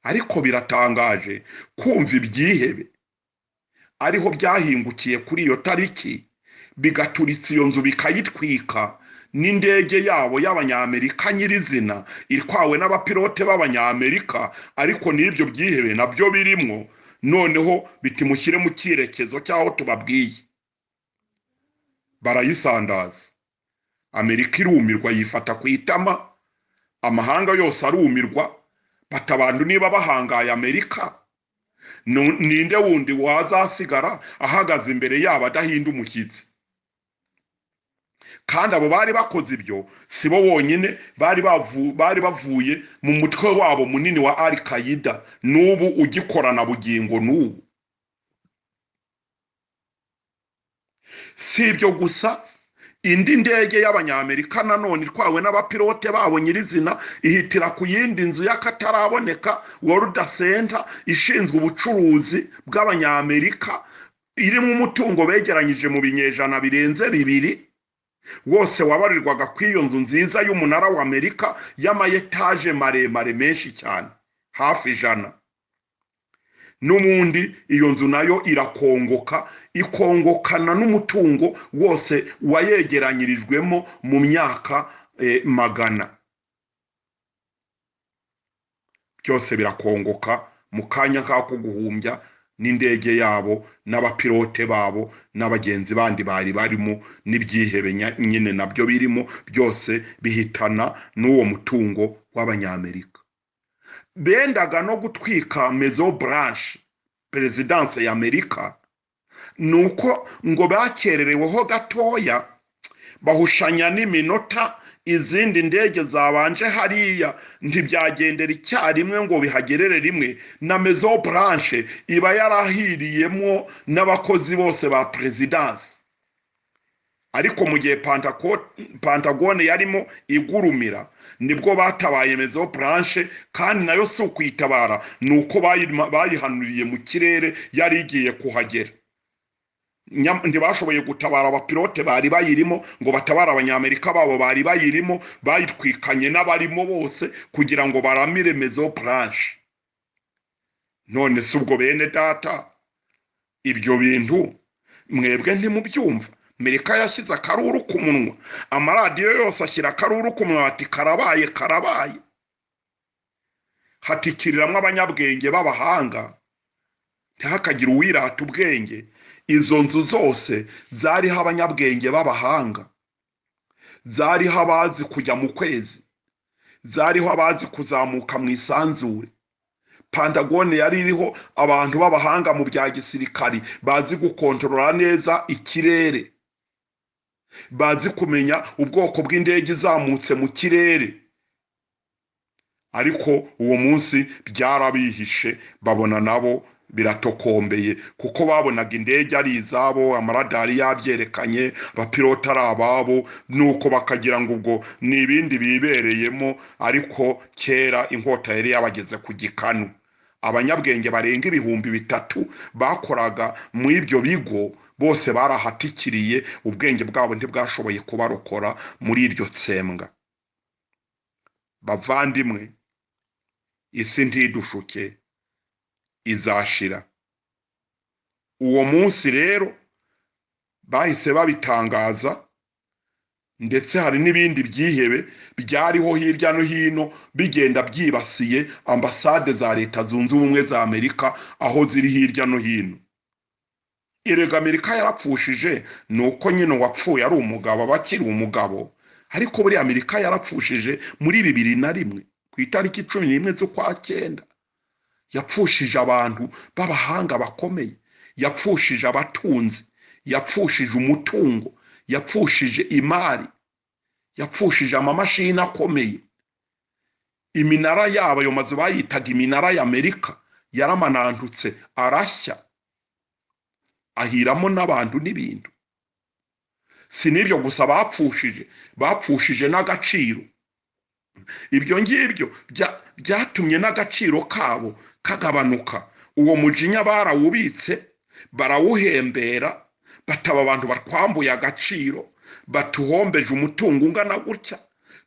Ariko biratangaje kumva ibyihebe ariho byahingukiye kuri iyo tariki, bigaturitsa iyo nzu bikayitwika, n'indege yabo y'abanyamerika nyirizina itwawe n'abapilote b'abanyamerika. Ariko n'ibyo byihebe nabyo birimwo, noneho bitimushyire mu cyerekezo cyaho tubabwiye, barayisandaza. Amerika irumirwa, yifata ku itama, amahanga yose arumirwa, batabantu niba bahangaye Amerika, ninde wundi wazasigara ahagaze imbere yabo adahinda umushyitsi? Kandi abo bari bakoze ibyo sibo bonyine, bari bavuye mu mutwe wabo munini wa Al-Qaeda, n'ubu ugikorana bugingo n'ubu. Si ibyo gusa, indi ndege y'abanyamerika nanone itwawe n'abapilote babo nyirizina ihitira ku yindi nzu y'akataraboneka, World Center, ishinzwe ubucuruzi bw'abanyamerika, irimo umutungo begeranyije mu binyejana birenze 2, wose wabarirwaga ku iyo nzu nziza y'umunara wa Amerika y'amayetaje maremare menshi cyane, hafi 100. N'umundi iyo nzu nayo irakongoka, ikongokana n'umutungo wose wayegeranyirijwemo mu myaka 100. Byose birakongoka mu kanya kako guhumbya, n'indege yabo n'abapilote babo n'abagenzi bandi bari barimo, n'ibyihebe nyine nabyo birimo, byose bihitana n'uwo mutungo w'abanyamerika. Bendaga no gutwika Maison Blanche, Perezidanse ya Amerika, nuko ngo bakerereweho gatoya, bahushanya n'iminota izindi ndege zabanje hariya, ntibyagendera icyarimwe ngo bihagerere rimwe, na Maison Blanche iba yarahiriyemo n'abakozi bose ba Perezidanse. Ariko mu gihe Pentagone yarimo igurumira, nibwo batabaye Maison Blanche, kandi nayo si ukwitabara, nuko bayihanuriye mu kirere yari igiye kuhagera. Ntibashoboye gutabara abapilote bari bayirimo ngo batabara abanyamerika babo bari bayirimo, bayitwikanye n'abarimo bose kugira ngo baramire Maison Blanche. None si ubwo bene data, ibyo bintu mwebwe ntimubyumva? Amerika yashyize akaruru ku munwa, amaradiyo yose ashyira akaruru ku munwa, ati karabaye. Hatikiriramwo abanyabwenge b'abahanga, ntihakagira uwirata ubwenge. Izo nzu zose zariho abanyabwenge b'abahanga, zariho abazi kujya mu kwezi, zariho abazi kuzamuka mu isanzure. Pentagone yari iriho abantu b'abahanga mu bya gisirikari, bazi gukontorora neza ikirere, bazi kumenya ubwoko bw'indege izamutse mu kirere. Ariko uwo munsi byarabihishe, babona nabo biratokombeye, kuko babonaga indege ari izabo, amaradari yabyerekanye, abapilote ari ababo, nuko bakagira ngo ubwo ni ibindi bibereyemo. Ariko kera inkota yari yabageze ku gikanu. abanyabwenge barenga 3,000 bakoraga mu ibyo bigo bose barahatikiriye, ubwenge bwabo ntibwashoboye kubarokora muri iryo tsembwa. Bavandimwe, isi ntidushuke, izashira. Uwo munsi rero bahise babitangaza, ndetse hari n'ibindi byihebe byariho hirya no hino bigenda byibasiye ambasade za Leta Zunze Ubumwe za Amerika aho ziri hirya no hino. Erega Amerika yarapfushije, nuko nyine wapfuye ari umugabo bakiri umugabo, ariko buri Amerika yarapfushije muri 2001 ku itariki 11 z'ukwa 9. Yapfushije abantu b'abahanga bakomeye, yapfushije abatunzi, yapfushije umutungo, yapfushije imari, yapfushije amamashini akomeye. Iminara yabo, ayo mazu bayitaga iminara y'Amerika, yaramanantutse arashya, ahiramo n'abantu n'ibintu. Si n'ibyo gusa bapfushije n'agaciro. Ibyo ngibyo byatumye n'agaciro kabo kagabanuka. Uwo mujinya barawubitse, barawuhembera, bataba abantu batwambuye agaciro, batuhombeje umutungo ungana gutya.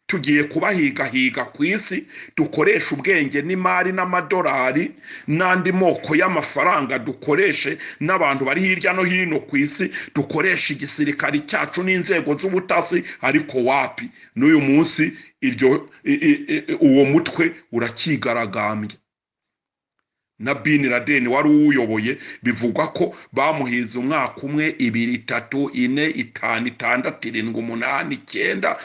Tugiye kubahigahiga ku isi, dukoresha ubwenge n'imari n'amadolari n'andi moko y'amafaranga, dukoreshe n'abantu bari hirya no hino ku isi, dukoresha igisirikari cyacu n'inzego z'ubutasi. Ariko wapi, n'uyu munsi uwo mutwe urakigaragambye. Na Bin Laden wari uwuyoboye, bivugwa ko bamuhize umwaka 1, 2, 3, 4, 5, 6, 7, 8, 9,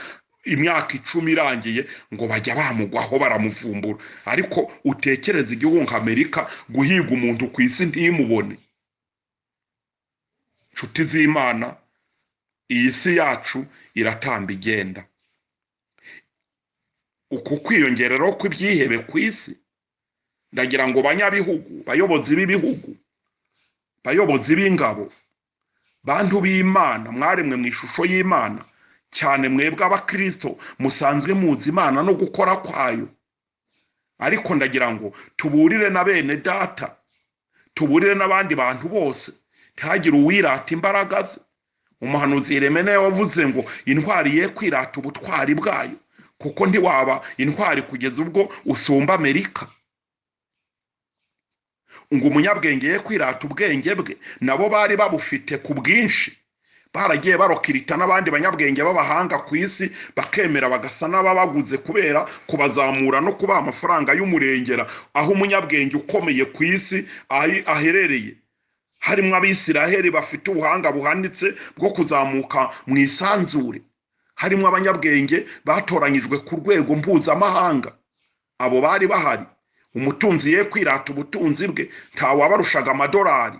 imyaka 10 irangiye ngo bajya bamugwaho baramuvumbura. Ariko utekereza igihugu nka Amerika guhiga umuntu ku isi ntimubone. Nshuti z'Imana, iyi si yacu iratamba igenda. Uku kwiyongereraho kw'ibyihebe ku isi, ndagira ngo banyabihugu, bayobozi b'ibihugu, bayobozi b'ingabo, bantu b'Imana mwaremwe mu ishusho y'Imana, cyane mwebwe abakristo musanzwe muzi Imana no gukora kwayo. Ariko ndagira ngo tuburire na bene data, tuburire n'abandi bantu bose, ntihagire uwirata imbaraga ze. Umuhanuzi Yeremiya wavuze ngo intwari ye kwirata ubutwari bwayo, kuko ntiwaba intwari kugeza ubwo usumba Amerika. Ngo umunyabwenge ye kwirata ubwenge bwe, nabo bari babufite ku bwinshi. Baragiye barokirita n'abandi banyabwenge b'abahanga ku isi, bakemera bagasa n'ababaguze kubera kubazamura no kubaha amafaranga y'umurengera. Aho umunyabwenge ukomeye ku isi aherereye, harimo Abisiraheli bafite ubuhanga buhanitse bwo kuzamuka mu isanzure, harimo abanyabwenge batoranyijwe ku rwego mpuzamahanga. Abo bari bahari. Umutunzi ye kwirata ubutunzi bwe, ntawabarushaga amadolari.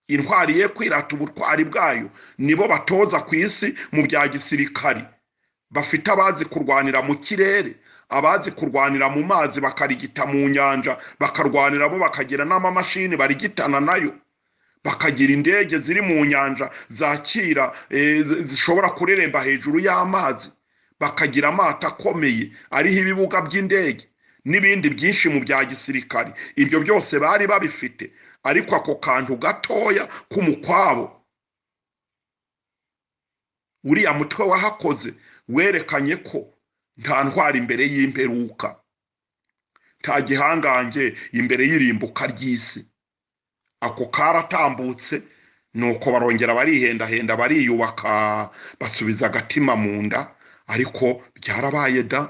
Intwari ye kwirata ubutwari bwayo, nibo batoza ku isi mu bya gisirikari. Bafite abazi kurwanira mu kirere, abazi kurwanira mu mazi bakarigita mu nyanja, bakarwanira bo bakagira n'amamashini barigitana nayo, bakagira indege ziri mu nyanja zakira zishobora kureremba hejuru y'amazi, bakagira amato akomeye ariho ibibuga by'indege n'ibindi byinshi mu bya gisirikari. Ibyo byose bari babifite, ariko ako kantu gatoya k'umukwabo, uriya mutwe wahakoze, werekanye ko nta ntwari imbere y'imperuka, nta gihangange imbere y'irimbuka ry'isi. Ako karatambutse, nuko barongera barihendahenda, bariyubaka, basubiza agatima mu nda. Ariko byarabaye da,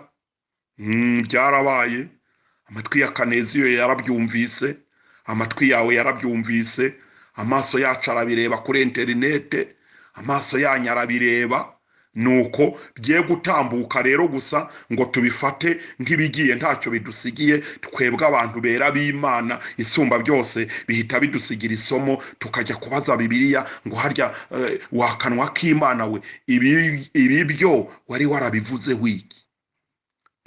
byarabaye. Amatwi ya Kaneziyo yarabyumvise, amatwi yawe yarabyumvise, amaso yacu arabireba kuri interinete, amaso yanyu arabireba. Nuko bye gutambuka rero gusa ngo tubifate nk'ibigiye ntacyo bidusigiye. Twebwe abantu bera b'Imana isumba byose, bihita bidusigira isomo, tukajya kubaza Bibiliya ngo harya wakanwa k'Imana we, ibi byo wari warabivuze wiki.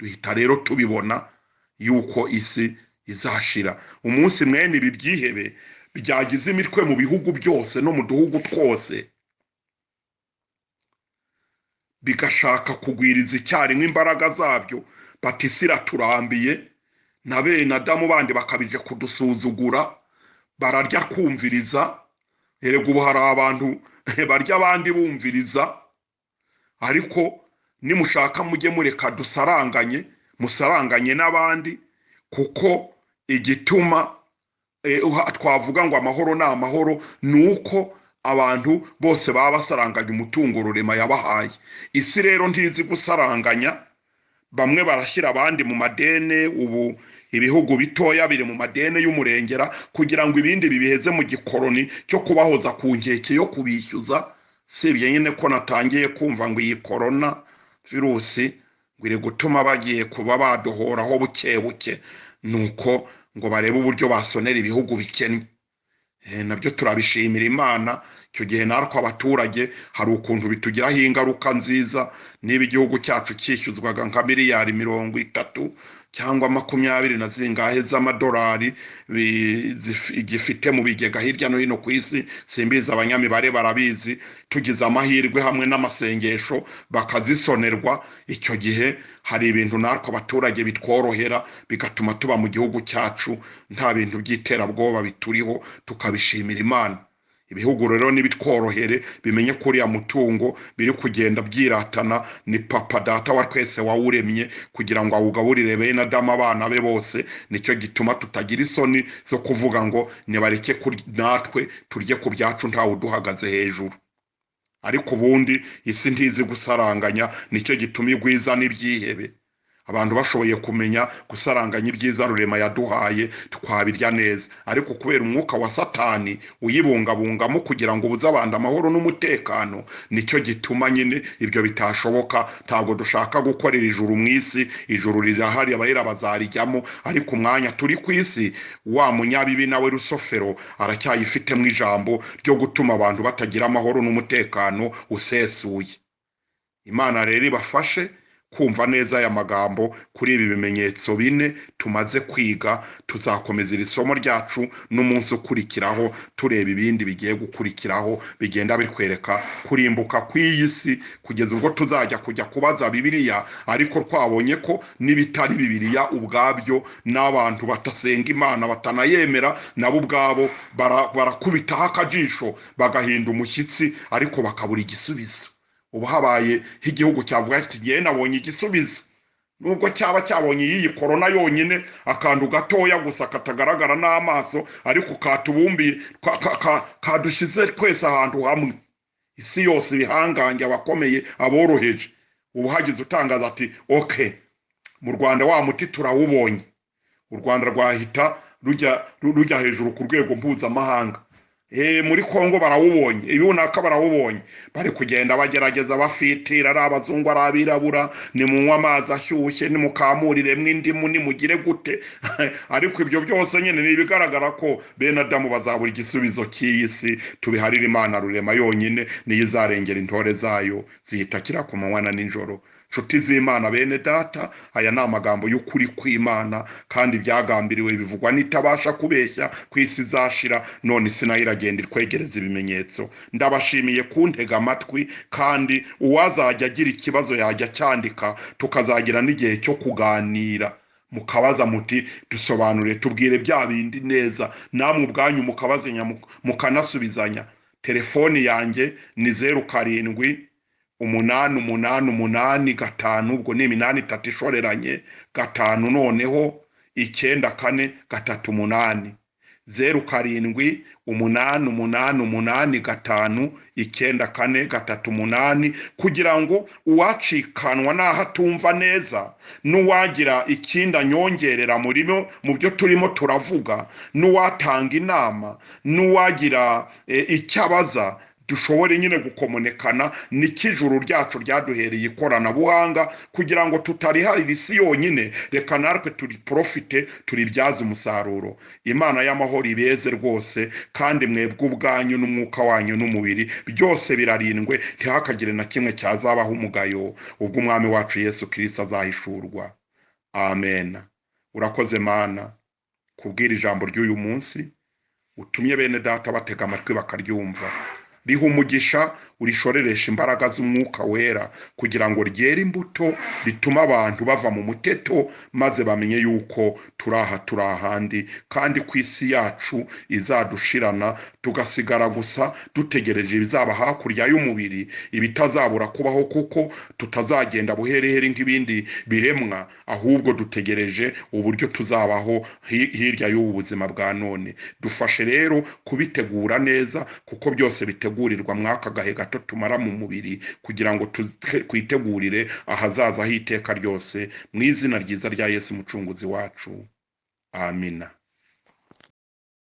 Duhita rero tubibona yuko isi izashira. Umunsi mwene ibi byihebe byagize imitwe mu bihugu byose no mu duhugu twose, bigashaka kugwiriza icyarimwe imbaraga zabyo, bati isi iraturambiye, na bene Adamu bandi bakabije kudusuzugura, bararya kumviriza. Erega ubu hari abantu barya abandi bumviriza, ariko nimushaka mujye mureka dusaranganye, musaranganye n'abandi, kuko igituma twavuga ngo amahoro ni amahoro nuko abantu bose baba basaranganya umutungo rurema yabahaye. Isi rero ntizi gusaranganya, bamwe barashyira abandi mu madene. Ubu ibihugu bitoya biri mu madene y'umurengera kugira ngo ibindi bibiheze mu gikoroni cyo kubahoza ku nkeke yo kubishyuza. Sibye nyine ko natangiye kumva ngo iyi corona virusi ngo iri gutuma bagiye kuba badohoraho buke buke, nuko ngo barebe uburyo basonera ibihugu bikennye. Nabyo turabishimira Imana. Icyo gihe natwe abaturage hari ukuntu bitugiraho ingaruka nziza. Niba igihugu cyacu cyishyuzwaga nka miliyari 30 cyangwa 20 na zingahe z'amadolari gifite mu bigega hirya no hino ku isi, simbiza abanyamibare barabizi, tugize amahirwe hamwe n'amasengesho bakazisonerwa, icyo gihe hari ibintu natwe abaturage bitworohera, bigatuma tuba mu gihugu cyacu nta bintu by'iterabwoba bituriho, tukabishimira Imana. Ibihugu rero nibitworohere bimenye ko uriya mutungo biri kugenda byiratana ni papa data wa twese wawuremye kugira ngo awugaburire bene Adamu abana be bose. Nicyo gituma tutagira isoni zo kuvuga ngo nibareke natwe turye ku byacu ntawe uduhagaze hejuru. Ariko ubundi isi ntizi gusaranganya, nicyo gituma igwiza n'ibyihebe. Abantu bashoboye kumenya gusaranganya ibyiza rurema yaduhaye, twabirya neza. Ariko kubera umwuka wa Satani uyibungabungamo kugira ngo ubuze abantu amahoro n'umutekano, nicyo gituma nyine ibyo bitashoboka. Ntabwo dushaka gukorera ijuru mu isi, ijuru rirahari, abahera bazarijyamo, ariko umwanya turi ku isi wa munyabibi nawe Rusofero aracyayifitemo ijambo ryo gutuma abantu batagira amahoro n'umutekano usesuye. Imana rero ibafashe kumva neza aya magambo kuri ibi bimenyetso bine tumaze kwiga. Tuzakomeza iri somo ryacu n'umunsi ukurikiraho tureba ibindi bigiye gukurikiraho bigenda bitwereka kurimbuka kw'iyi si, kugeza ubwo tuzajya kubaza Bibiliya, ariko twabonye ko n'ibitari Bibiliya ubwabyo n'abantu batasenga Imana batanayemera nabo ubwabo barakubitaho akajisho bagahinda umushyitsi, ariko bakabura igisubizo. Ubu habaye igihugu cyavuga kiti ngiye nabonye igisubizo, nubwo cyaba cyabonye iyi corona yonyine akantu gatoya gusa katagaragara n'amaso, ariko katubumbiye kadushyize twese ahantu hamwe. Isi yose ibihangange, abakomeye, aboroheje. Ubu hagize utangaza ati okay, mu Rwanda wa muti turawubonye, u Rwanda rwahita rujya hejuru ku rwego mpuzamahanga. Muri Kongo barawubonye, ibunaka barawubonye, bari kugenda bagerageza bafitira, ari abazungu ari abirabura, ni munywa amazi ashyushye, ni mukamurire mw'indimu, ni mugire gute. Ariko ibyo byose nyine ni ibigaragara ko bene Adamu bazabura igisubizo cy'iyi si. Tubiharira Imana rurema yonyine, niyo izarengera intore zayo ziyitakira ku manywa na nijoro. Nshuti z'Imana bene data, aya ni amagambo y'ukuri kw'Imana kandi byagambiriwe bivugwa n'itabasha kubeshya ku isi izashira, none isi nayo iragenda itwegereza ibimenyetso. Ndabashimiye kuntega amatwi, kandi uwazajya agira ikibazo yajya cyandika, tukazagira n'igihe cyo kuganira, mukabaza muti dusobanure, tubwire bya bindi neza, namwe ubwanyu mukabazanya mukanasubizanya. Telefoni yanjye ni 078885, ubwo ni 83 ishoreranye 5, noneho 9438, 0788859438, kugira ngo uwacikanwa naho atumva neza, n'uwagira ikindi anyongerera mu byo turimo turavuga, n'uwatanga inama, n'uwagira icyo abaza, dushobore nyine gukomonekana n'ikijuru ryacu ryaduhereye ikoranabuhanga, kugira ngo tutariharira isi yonyine, reka natwe turi profite, turibyaza umusaruro. Imana y'amahoro ibeze rwose, kandi mwebwe ubwanyu n'umwuka wanyu n'umubiri byose birarindwe, ntihakagire na kimwe cyazabaho umugayo, ubwo umwami wacu Yesu Kristo azahishurwa. Amen. Urakoze Mana kubwira ijambo ry'uyu munsi, utumye bene data batega amatwi bakaryumva. riha umugisha, urishoreresha imbaraga z'umwuka wera kugira ngo ryere imbuto rituma abantu bava mu muteto maze bamenye yuko turi ahandi kandi ku isi yacu izadushirana tugasigara gusa dutegereje ibizaba hakurya y'umubiri, ibitazabura kubaho kuko tutazagenda buherehere nk'ibindi biremwa, ahubwo dutegereje uburyo tuzabaho hirya y'ubu buzima bwa none. Dufashe rero kubitegura neza kuko byose bitegurirwa mwaka gahe gato tumara mu mubiri kugira ngo twitegurire ahazaza h'iteka ryose, mu izina ryiza rya Yesu umucunguzi wacu, amina.